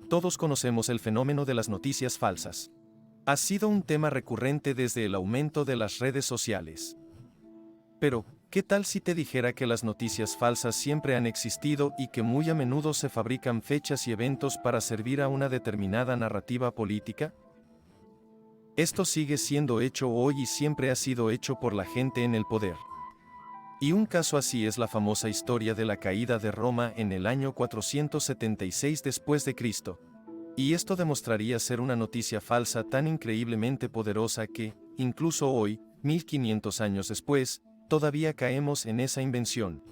Todos conocemos el fenómeno de las noticias falsas. Ha sido un tema recurrente desde el aumento de las redes sociales. Pero, ¿qué tal si te dijera que las noticias falsas siempre han existido y que muy a menudo se fabrican fechas y eventos para servir a una determinada narrativa política? Esto sigue siendo hecho hoy y siempre ha sido hecho por la gente en el poder. Y un caso así es la famosa historia de la caída de Roma en el año 476 después de Cristo. Y esto demostraría ser una noticia falsa tan increíblemente poderosa que, incluso hoy, 1500 años después, todavía caemos en esa invención.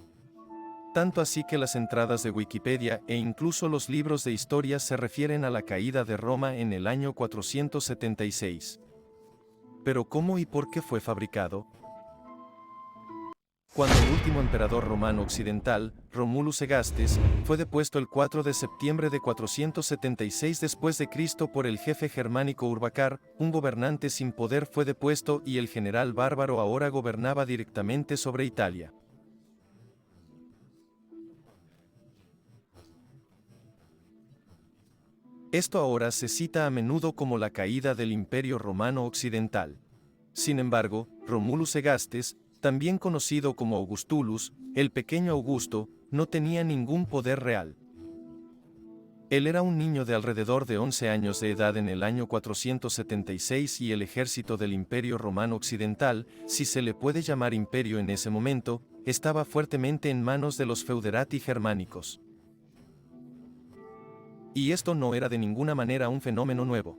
Tanto así que las entradas de Wikipedia e incluso los libros de historia se refieren a la caída de Roma en el año 476. Pero ¿cómo y por qué fue fabricado? Cuando el último emperador romano occidental, Romulus Segastes, fue depuesto el 4 de septiembre de 476 después de Cristo por el jefe germánico Urbacar, un gobernante sin poder fue depuesto y el general bárbaro ahora gobernaba directamente sobre Italia. Esto ahora se cita a menudo como la caída del Imperio Romano Occidental. Sin embargo, Romulus Segastes, también conocido como Augustulus, el pequeño Augusto, no tenía ningún poder real. Él era un niño de alrededor de 11 años de edad en el año 476 y el ejército del Imperio Romano Occidental, si se le puede llamar imperio en ese momento, estaba fuertemente en manos de los feuderati germánicos. Y esto no era de ninguna manera un fenómeno nuevo.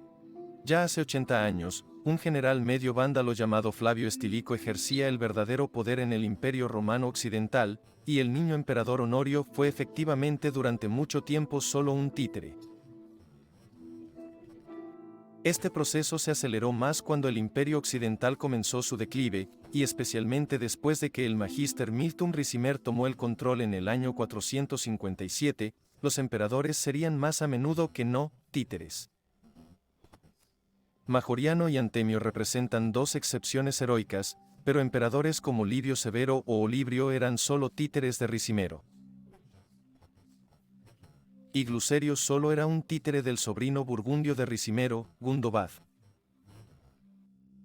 Ya hace 80 años, un general medio vándalo llamado Flavio Estílico ejercía el verdadero poder en el Imperio Romano Occidental, y el niño emperador Honorio fue efectivamente durante mucho tiempo solo un títere. Este proceso se aceleró más cuando el Imperio Occidental comenzó su declive, y especialmente después de que el Magister Miltum Ricimer tomó el control en el año 457, los emperadores serían más a menudo que no títeres. Majoriano y Antemio representan dos excepciones heroicas, pero emperadores como Livio Severo o Olibrio eran solo títeres de Ricimero. Y Glucerio solo era un títere del sobrino burgundio de Ricimero, Gundobad.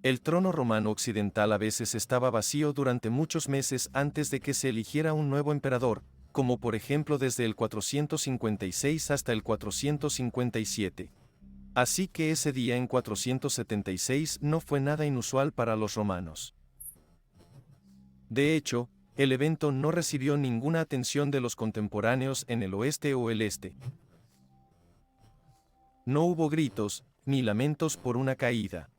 El trono romano occidental a veces estaba vacío durante muchos meses antes de que se eligiera un nuevo emperador, como por ejemplo desde el 456 hasta el 457. Así que ese día en 476 no fue nada inusual para los romanos. De hecho, el evento no recibió ninguna atención de los contemporáneos en el oeste o el este. No hubo gritos, ni lamentos por una caída.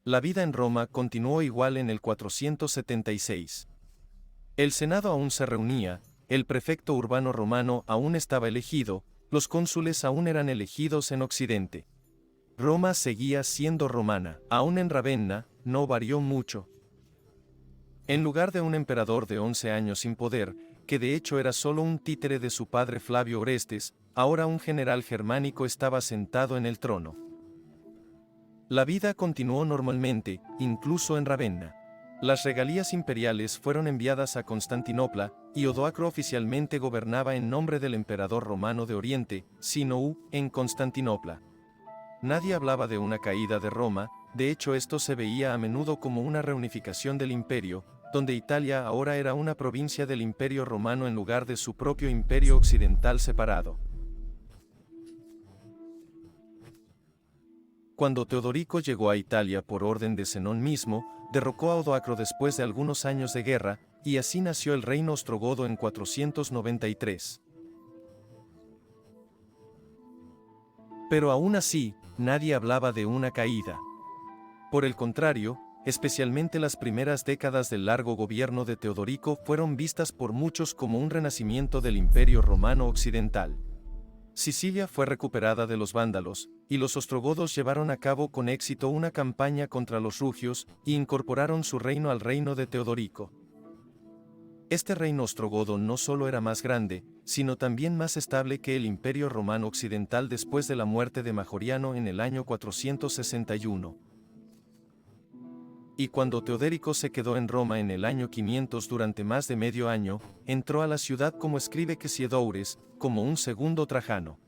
La vida en Roma continuó igual en el 476. El Senado aún se reunía, el prefecto urbano romano aún estaba elegido, los cónsules aún eran elegidos en Occidente. Roma seguía siendo romana, aún en Ravenna, no varió mucho. En lugar de un emperador de 11 años sin poder, que de hecho era solo un títere de su padre Flavio Orestes, ahora un general germánico estaba sentado en el trono. La vida continuó normalmente, incluso en Ravenna. Las regalías imperiales fueron enviadas a Constantinopla, y Odoacro oficialmente gobernaba en nombre del emperador romano de Oriente, Sinou, en Constantinopla. Nadie hablaba de una caída de Roma, de hecho esto se veía a menudo como una reunificación del imperio, donde Italia ahora era una provincia del Imperio Romano en lugar de su propio imperio occidental separado. Cuando Teodorico llegó a Italia por orden de Zenón mismo, derrocó a Odoacro después de algunos años de guerra, y así nació el reino ostrogodo en 493. Pero aún así, nadie hablaba de una caída. Por el contrario, especialmente las primeras décadas del largo gobierno de Teodorico fueron vistas por muchos como un renacimiento del Imperio Romano Occidental. Sicilia fue recuperada de los vándalos, y los ostrogodos llevaron a cabo con éxito una campaña contra los rugios, y incorporaron su reino al reino de Teodorico. Este reino ostrogodo no solo era más grande, sino también más estable que el Imperio Romano Occidental después de la muerte de Majoriano en el año 461. Y cuando Teodorico se quedó en Roma en el año 500 durante más de medio año, entró a la ciudad como escribe Quesiedoures, como un segundo Trajano.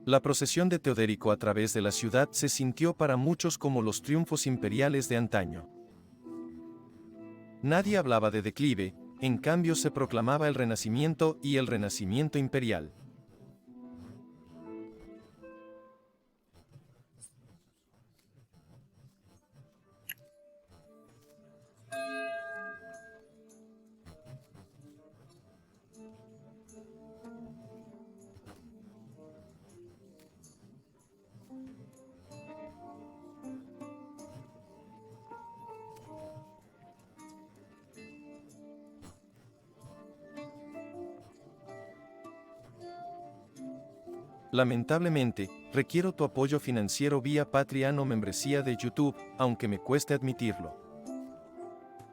La procesión de Teodorico a través de la ciudad se sintió para muchos como los triunfos imperiales de antaño. Nadie hablaba de declive, en cambio se proclamaba el renacimiento y el renacimiento imperial. Lamentablemente, requiero tu apoyo financiero vía Patreon o membresía de YouTube, aunque me cueste admitirlo.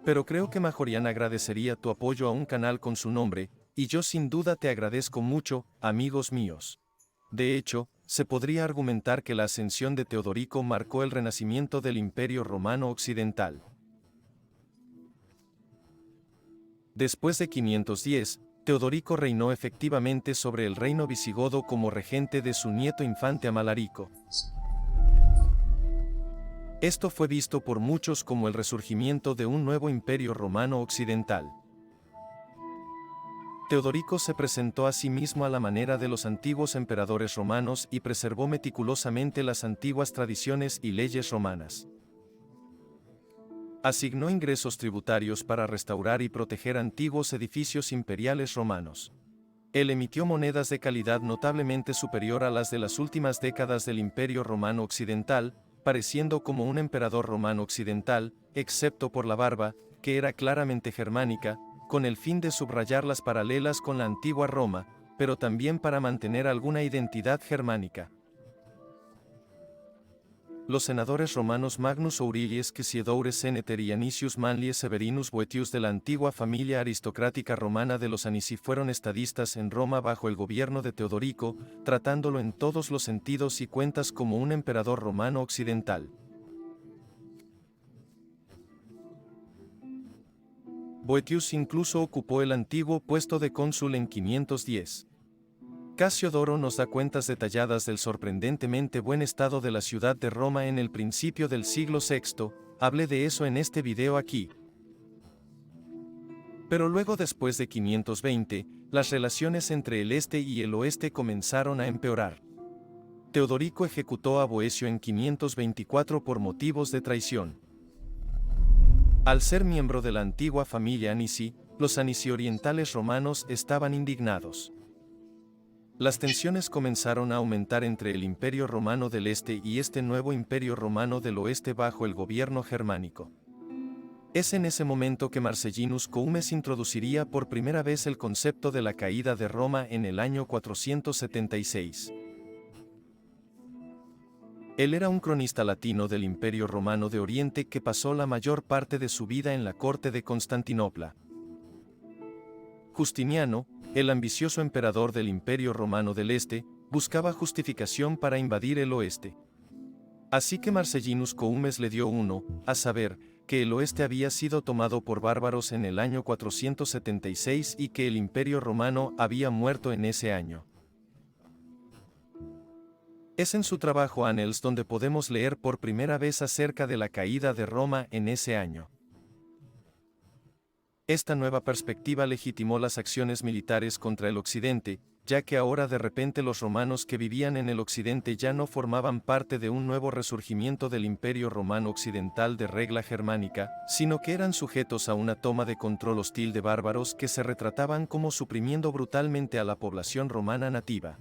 Pero creo que Majorian agradecería tu apoyo a un canal con su nombre, y yo sin duda te agradezco mucho, amigos míos. De hecho, se podría argumentar que la ascensión de Teodorico marcó el renacimiento del Imperio Romano Occidental. Después de 510, Teodorico reinó efectivamente sobre el reino visigodo como regente de su nieto infante Amalarico. Esto fue visto por muchos como el resurgimiento de un nuevo imperio romano occidental. Teodorico se presentó a sí mismo a la manera de los antiguos emperadores romanos y preservó meticulosamente las antiguas tradiciones y leyes romanas. Asignó ingresos tributarios para restaurar y proteger antiguos edificios imperiales romanos. Él emitió monedas de calidad notablemente superior a las de las últimas décadas del Imperio Romano Occidental, pareciendo como un emperador romano occidental, excepto por la barba, que era claramente germánica, con el fin de subrayar las paralelas con la antigua Roma, pero también para mantener alguna identidad germánica. Los senadores romanos Magnus Aurelius Caesiodorus Seneter y Anicius Manlius Severinus Boetius de la antigua familia aristocrática romana de los Anici fueron estadistas en Roma bajo el gobierno de Teodorico, tratándolo en todos los sentidos y cuentas como un emperador romano occidental. Boetius incluso ocupó el antiguo puesto de cónsul en 510. Casiodoro nos da cuentas detalladas del sorprendentemente buen estado de la ciudad de Roma en el principio del siglo VI, hablé de eso en este video aquí. Pero luego después de 520, las relaciones entre el este y el oeste comenzaron a empeorar. Teodorico ejecutó a Boecio en 524 por motivos de traición. Al ser miembro de la antigua familia Anici, los Anici orientales romanos estaban indignados. Las tensiones comenzaron a aumentar entre el Imperio Romano del Este y este nuevo Imperio Romano del Oeste bajo el gobierno germánico. Es en ese momento que Marcellinus Coumes introduciría por primera vez el concepto de la caída de Roma en el año 476. Él era un cronista latino del Imperio Romano de Oriente que pasó la mayor parte de su vida en la corte de Constantinopla. Justiniano, el ambicioso emperador del Imperio Romano del Este, buscaba justificación para invadir el oeste. Así que Marcellinus Coumes le dio uno, a saber, que el oeste había sido tomado por bárbaros en el año 476 y que el Imperio Romano había muerto en ese año. Es en su trabajo Annals donde podemos leer por primera vez acerca de la caída de Roma en ese año. Esta nueva perspectiva legitimó las acciones militares contra el occidente, ya que ahora de repente los romanos que vivían en el occidente ya no formaban parte de un nuevo resurgimiento del Imperio Romano Occidental de regla germánica, sino que eran sujetos a una toma de control hostil de bárbaros que se retrataban como suprimiendo brutalmente a la población romana nativa.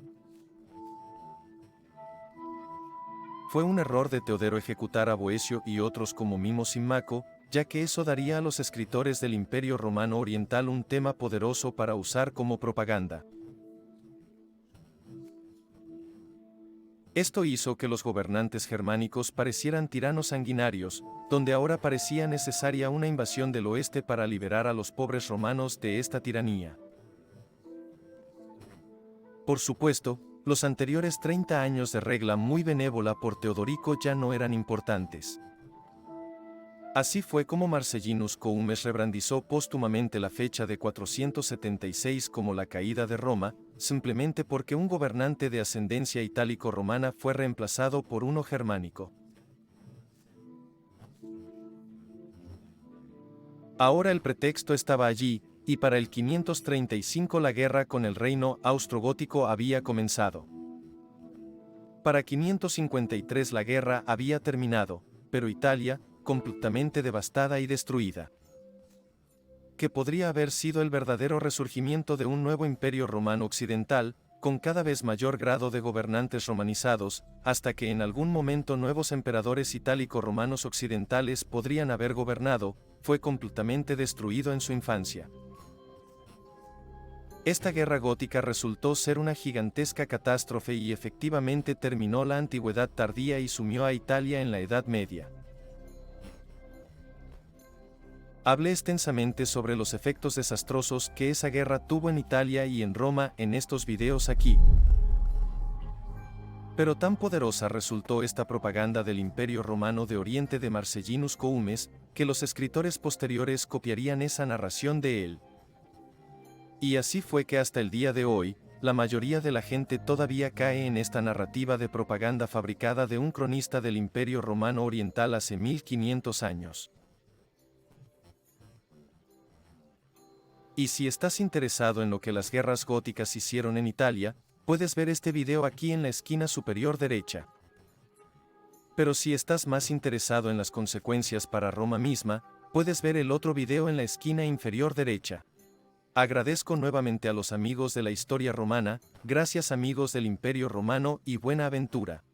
Fue un error de Teodoro ejecutar a Boecio y otros como Mimo Símaco, ya que eso daría a los escritores del Imperio Romano Oriental un tema poderoso para usar como propaganda. Esto hizo que los gobernantes germánicos parecieran tiranos sanguinarios, donde ahora parecía necesaria una invasión del oeste para liberar a los pobres romanos de esta tiranía. Por supuesto, los anteriores 30 años de regla muy benévola por Teodorico ya no eran importantes. Así fue como Marcellinus Coumes rebrandizó póstumamente la fecha de 476 como la caída de Roma, simplemente porque un gobernante de ascendencia itálico-romana fue reemplazado por uno germánico. Ahora el pretexto estaba allí, y para el 535 la guerra con el reino austro-gótico había comenzado. Para 553 la guerra había terminado, pero Italia, completamente devastada y destruida. Que podría haber sido el verdadero resurgimiento de un nuevo imperio romano occidental, con cada vez mayor grado de gobernantes romanizados, hasta que en algún momento nuevos emperadores itálico-romanos occidentales podrían haber gobernado, fue completamente destruido en su infancia. Esta guerra gótica resultó ser una gigantesca catástrofe y efectivamente terminó la antigüedad tardía y sumió a Italia en la Edad Media. Hablé extensamente sobre los efectos desastrosos que esa guerra tuvo en Italia y en Roma en estos videos aquí. Pero tan poderosa resultó esta propaganda del Imperio Romano de Oriente de Marcellinus Coumes, que los escritores posteriores copiarían esa narración de él. Y así fue que hasta el día de hoy, la mayoría de la gente todavía cae en esta narrativa de propaganda fabricada de un cronista del Imperio Romano Oriental hace 1500 años. Y si estás interesado en lo que las guerras góticas hicieron en Italia, puedes ver este video aquí en la esquina superior derecha. Pero si estás más interesado en las consecuencias para Roma misma, puedes ver el otro video en la esquina inferior derecha. Agradezco nuevamente a los amigos de la historia romana, gracias amigos del Imperio Romano y buena aventura.